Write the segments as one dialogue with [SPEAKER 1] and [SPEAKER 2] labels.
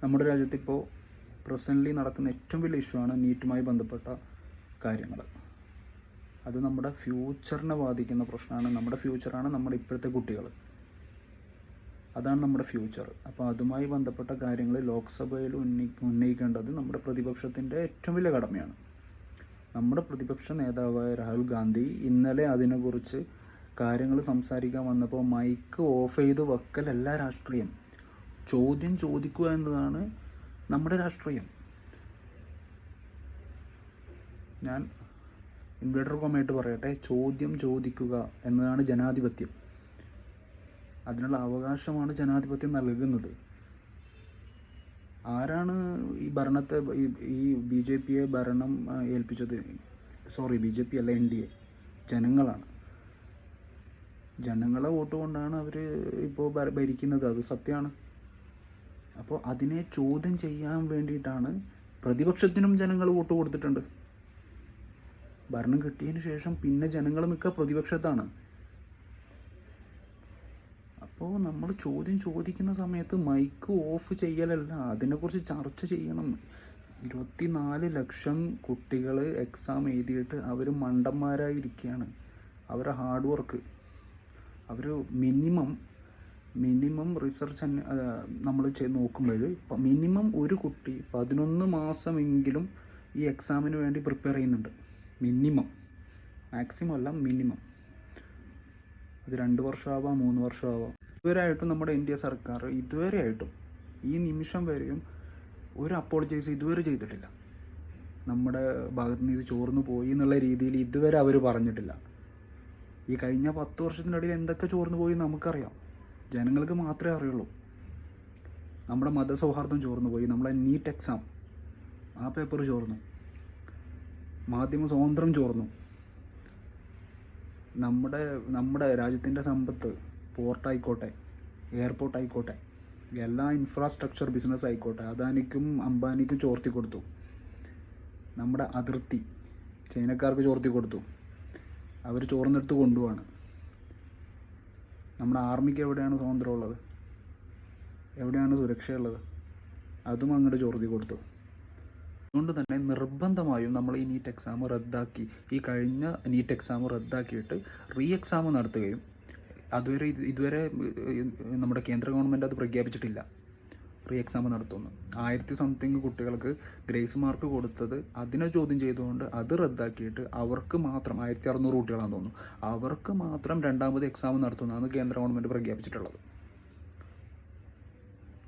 [SPEAKER 1] നമ്മുടെ രാജ്യത്തിപ്പോൾ പ്രസൻ്റ്ലി നടക്കുന്ന ഏറ്റവും വലിയ ഇഷ്യൂ ആണ് നീറ്റുമായി ബന്ധപ്പെട്ട കാര്യങ്ങൾ. അത് നമ്മുടെ ഫ്യൂച്ചറിനെ ബാധിക്കുന്ന പ്രശ്നമാണ്. നമ്മുടെ ഫ്യൂച്ചറാണ് നമ്മുടെ ഇപ്പോഴത്തെ കുട്ടികൾ, അതാണ് നമ്മുടെ ഫ്യൂച്ചർ. അപ്പോൾ അതുമായി ബന്ധപ്പെട്ട കാര്യങ്ങൾ ലോക്സഭയിൽ ഉന്നയിക്കേണ്ടത് നമ്മുടെ പ്രതിപക്ഷത്തിൻ്റെ ഏറ്റവും വലിയ കടമയാണ്. നമ്മുടെ പ്രതിപക്ഷ നേതാവായ രാഹുൽ ഗാന്ധി ഇന്നലെ അതിനെക്കുറിച്ച് കാര്യങ്ങൾ സംസാരിക്കാൻ വന്നപ്പോൾ മൈക്ക് ഓഫ് ചെയ്ത് വെക്കലല്ല രാഷ്ട്രീയം. ചോദ്യം ചോദിക്കുക എന്നതാണ് നമ്മുടെ രാഷ്ട്രീയം. ഞാൻ ഇൻവേർട്ടർ കോമായിട്ട് പറയട്ടെ, ചോദ്യം ചോദിക്കുക എന്നതാണ് ജനാധിപത്യം. അതിനുള്ള അവകാശമാണ് ജനാധിപത്യം നൽകുന്നത്. ആരാണ് ഈ ഭരണത്തെ ഈ ബി ജെ പിയെ ഭരണം ഏൽപ്പിച്ചത്? ബി ജെ പി അല്ല, NDA. ജനങ്ങളാണ്. ജനങ്ങളെ വോട്ട് കൊണ്ടാണ് അവർ ഇപ്പോൾ ഭരിക്കുന്നത്. അത് സത്യമാണ്. അപ്പോൾ അതിനെ ചോദ്യം ചെയ്യാൻ വേണ്ടിയിട്ടാണ് പ്രതിപക്ഷത്തിനും ജനങ്ങൾ വോട്ട് കൊടുത്തിട്ടുണ്ട്. ഭരണം കിട്ടിയതിന് ശേഷം പിന്നെ ജനങ്ങൾ നിൽക്കുക പ്രതിപക്ഷത്താണ്. അപ്പോൾ നമ്മൾ ചോദ്യം ചോദിക്കുന്ന സമയത്ത് മൈക്ക് ഓഫ് ചെയ്യലല്ല, അതിനെക്കുറിച്ച് ചർച്ച ചെയ്യണം. 24 ലക്ഷം കുട്ടികൾ എക്സാം എഴുതിയിട്ട് അവർ മണ്ടന്മാരായിരിക്കുകയാണ്. അവരുടെ ഹാർഡ് വർക്ക്, അവർ മിനിമം റിസർച്ച് നമ്മൾ നോക്കുമ്പോൾ മിനിമം ഒരു കുട്ടി 11 മാസമെങ്കിലും ഈ എക്സാമിന് വേണ്ടി പ്രിപ്പയർ ചെയ്യുന്നുണ്ട്. മാക്സിമം അല്ല, മിനിമം. അത് 2 വർഷമാവാം, 3 വർഷമാവാം. ഇതുവരെയായിട്ടും നമ്മുടെ ഇന്ത്യ സർക്കാർ ഇതുവരെയായിട്ടും ഈ നിമിഷം വരെയും ഒരു അപ്പോളജൈസ് ഇതുവരെ ചെയ്തിട്ടില്ല. നമ്മുടെ ഭാഗത്തു നിന്ന് ഇത് ചോർന്നു പോയി എന്നുള്ള രീതിയിൽ ഇതുവരെ അവർ പറഞ്ഞിട്ടില്ല. ഈ കഴിഞ്ഞ 10 വർഷത്തിനിടയിൽ എന്തൊക്കെ ചോർന്നു പോയി നമുക്കറിയാം. ജനങ്ങൾക്ക് മാത്രമേ അറിയുള്ളൂ. നമ്മുടെ മതസൗഹാർദ്ദം ചോർന്നു പോയി, നമ്മളെ നീറ്റ് എക്സാം ആ പേപ്പർ ചോർന്നു, മാധ്യമ സ്വാതന്ത്ര്യം ചോർന്നു, നമ്മുടെ രാജ്യത്തിൻ്റെ സമ്പത്ത്, പോർട്ടായിക്കോട്ടെ, എയർപോർട്ടായിക്കോട്ടെ, എല്ലാ ഇൻഫ്രാസ്ട്രക്ചർ ബിസിനസ് ആയിക്കോട്ടെ, അദാനിക്കും അംബാനിക്കും ചോർത്തി കൊടുത്തു. നമ്മുടെ അതിർത്തി ചൈനക്കാർക്ക് ചോർത്തി കൊടുത്തു. അവർ ചോർന്നെടുത്ത് കൊണ്ടുപോവാണ്. നമ്മുടെ ആർമിക്ക് എവിടെയാണ് സ്വാതന്ത്ര്യം ഉള്ളത്? എവിടെയാണ് സുരക്ഷയുള്ളത്? അതും അങ്ങോട്ട് ചോർത്തി കൊടുത്തു. അതുകൊണ്ട് തന്നെ നിർബന്ധമായും നമ്മൾ ഈ നീറ്റ് എക്സാം റദ്ദാക്കി, ഈ കഴിഞ്ഞ നീറ്റ് എക്സാം റദ്ദാക്കിയിട്ട് എക്സാം നടത്തുകയും, ഇതുവരെ നമ്മുടെ കേന്ദ്ര ഗവൺമെൻറ് അത് പ്രഖ്യാപിച്ചിട്ടില്ല എക്സാം നടത്തുന്നു. 1000 സംതിങ് കുട്ടികൾക്ക് ഗ്രേസ് മാർക്ക് കൊടുത്തത് അതിനെ ചോദ്യം ചെയ്തുകൊണ്ട് അത് റദ്ദാക്കിയിട്ട് അവർക്ക് മാത്രം 1600 കുട്ടികളാണെന്ന് തോന്നുന്നു, അവർക്ക് മാത്രം രണ്ടാമത് എക്സാം നടത്തുന്നതാണ് കേന്ദ്ര ഗവൺമെൻറ് പ്രഖ്യാപിച്ചിട്ടുള്ളത്.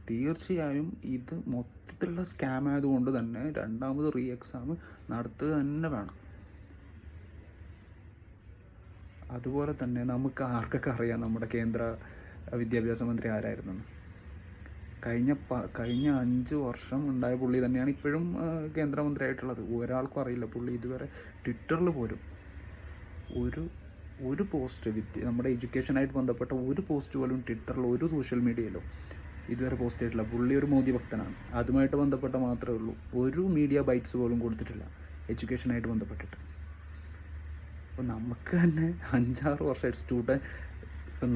[SPEAKER 1] തീർച്ചയായും ഇത് മൊത്തത്തിലുള്ള സ്കാം ആയതുകൊണ്ട് തന്നെ രണ്ടാമത് എക്സാം നടത്തുക തന്നെ വേണം. അതുപോലെ തന്നെ നമുക്ക് ആർക്കൊക്കെ അറിയാം നമ്മുടെ കേന്ദ്ര വിദ്യാഭ്യാസ മന്ത്രി ആരായിരുന്നെന്ന്? കഴിഞ്ഞ 5 വർഷം ഉണ്ടായ പുള്ളി തന്നെയാണ് ഇപ്പോഴും കേന്ദ്രമന്ത്രിയായിട്ടുള്ളത്. ഒരാൾക്കും അറിയില്ല. പുള്ളി ഇതുവരെ ട്വിറ്ററിൽ പോലും ഒരു പോസ്റ്റ് നമ്മുടെ എഡ്യൂക്കേഷനായിട്ട് ബന്ധപ്പെട്ട ഒരു പോസ്റ്റ് പോലും ട്വിറ്ററിലോ ഒരു സോഷ്യൽ മീഡിയയിലോ ഇതുവരെ പോസ്റ്റ് ചെയ്തിട്ടില്ല. പുള്ളി ഒരു മോദി ഭക്തനാണ്. അതുമായിട്ട് ബന്ധപ്പെട്ട മാത്രമേ ഉള്ളൂ. ഒരു മീഡിയ ബൈറ്റ്സ് പോലും കൊടുത്തിട്ടില്ല എഡ്യൂക്കേഷനായിട്ട് ബന്ധപ്പെട്ടിട്ട്. അപ്പോൾ നമുക്ക് തന്നെ 5-6 വർഷമായിട്ട് ഇപ്പം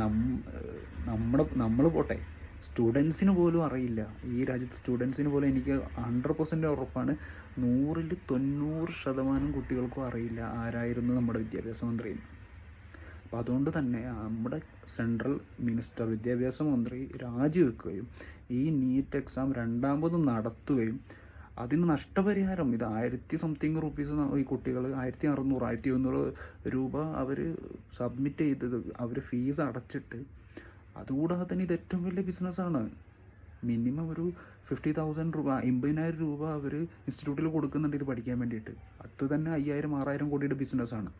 [SPEAKER 1] നമ്മൾ പോട്ടെ, സ്റ്റുഡൻസിന് പോലും അറിയില്ല. ഈ രാജ്യത്തെ സ്റ്റുഡൻസിന് പോലും എനിക്ക് 100% ഉറപ്പാണ്, 100-ൽ 90% കുട്ടികൾക്കും അറിയില്ല ആരായിരുന്നു നമ്മുടെ വിദ്യാഭ്യാസ മന്ത്രി. അപ്പോൾ അതുകൊണ്ട് തന്നെ നമ്മുടെ സെൻട്രൽ മിനിസ്റ്റർ, വിദ്യാഭ്യാസ മന്ത്രി രാജിവെക്കുകയും ഈ നീറ്റ് എക്സാം രണ്ടാമത് നടത്തുകയും അതിന് നഷ്ടപരിഹാരം, ഇത് 1000 സംതിങ് റുപ്പീസ് ഈ കുട്ടികൾ 1600 1700 രൂപ അവർ സബ്മിറ്റ് ചെയ്തത്, അവർ ഫീസ് അടച്ചിട്ട്, അതുകൂടാതെ തന്നെ ഇത് ഏറ്റവും വലിയ ബിസിനസ്സാണ്. മിനിമം ഒരു 50,000 രൂപ, 50,000 രൂപ അവർ ഇൻസ്റ്റിറ്റ്യൂട്ടിൽ കൊടുക്കുന്നുണ്ട് ഇത് പഠിക്കാൻ വേണ്ടിയിട്ട്. അത് തന്നെ 5000-6000 കോടിയുടെ ബിസിനസ്സാണ്.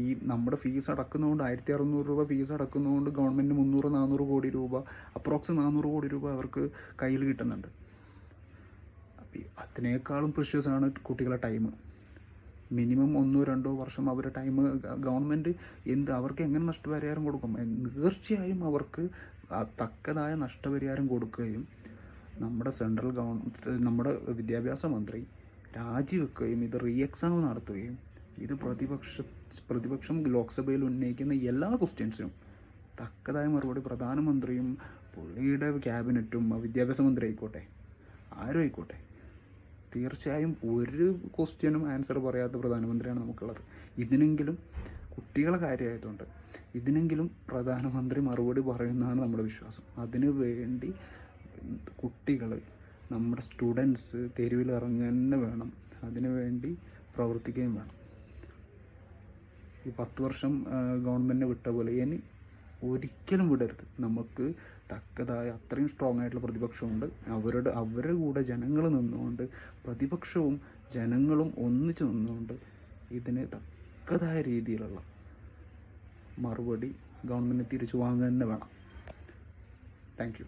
[SPEAKER 1] ഈ നമ്മുടെ ഫീസ് അടക്കുന്നതുകൊണ്ട് 1600 രൂപ ഫീസ് അടക്കുന്നതുകൊണ്ട് ഗവൺമെൻറ് 300-400 കോടി രൂപ, അപ്രോക്സ് 400 കോടി രൂപ അവർക്ക് കയ്യിൽ കിട്ടുന്നുണ്ട്. അതിനേക്കാളും പ്രിഷ്യസാണ് കുട്ടികളുടെ ടൈം. മിനിമം 1-2 വർഷം അവരുടെ ടൈം ഗവൺമെൻറ് അവർക്ക് എങ്ങനെ നഷ്ടപരിഹാരം കൊടുക്കും? തീർച്ചയായും അവർക്ക് തക്കതായ നഷ്ടപരിഹാരം കൊടുക്കുകയും നമ്മുടെ വിദ്യാഭ്യാസ മന്ത്രി രാജിവെക്കുകയും ഇത് എക്സാം നടത്തുകയും ഇത് പ്രതിപക്ഷം ലോക്സഭയിൽ ഉന്നയിക്കുന്ന എല്ലാ ക്വസ്റ്റ്യൻസിനും തക്കതായ മറുപടി പ്രധാനമന്ത്രിയും പുള്ളിയുടെ ക്യാബിനറ്റും വിദ്യാഭ്യാസ മന്ത്രി ആയിക്കോട്ടെ, ആരും ആയിക്കോട്ടെ, തീർച്ചയായും ഒരു ക്വസ്റ്റ്യനും ആൻസർ പറയാത്ത പ്രധാനമന്ത്രിയാണ് നമുക്കുള്ളത്. ഇതിനെങ്കിലും കുട്ടികളെ കാര്യമായതുകൊണ്ട് ഇതിനെങ്കിലും പ്രധാനമന്ത്രി മറുപടി പറയുമെന്നാണ് നമ്മുടെ വിശ്വാസം. അതിനു വേണ്ടി കുട്ടികൾ, നമ്മുടെ സ്റ്റുഡൻസ് തെരുവിൽ ഇറങ്ങുക തന്നെ വേണം, അതിനു വേണ്ടി പ്രവർത്തിക്കുകയും വേണം. ഈ 10 വർഷം ഗവൺമെൻറ്റിനെ വിട്ട പോലെ ഇനി ഒരിക്കലും വിടരുത്. നമുക്ക് തക്കതായ അത്രയും സ്ട്രോങ് ആയിട്ടുള്ള പ്രതിപക്ഷമുണ്ട്. അവരുടെ കൂടെ ജനങ്ങൾ നിന്നുകൊണ്ട്, പ്രതിപക്ഷവും ജനങ്ങളും ഒന്നിച്ച് നിന്നുകൊണ്ട് ഇതിന് തക്കതായ രീതിയിലുള്ള മറുപടി ഗവൺമെൻറ് തിരിച്ചു വാങ്ങുക തന്നെ വേണം. Thank you.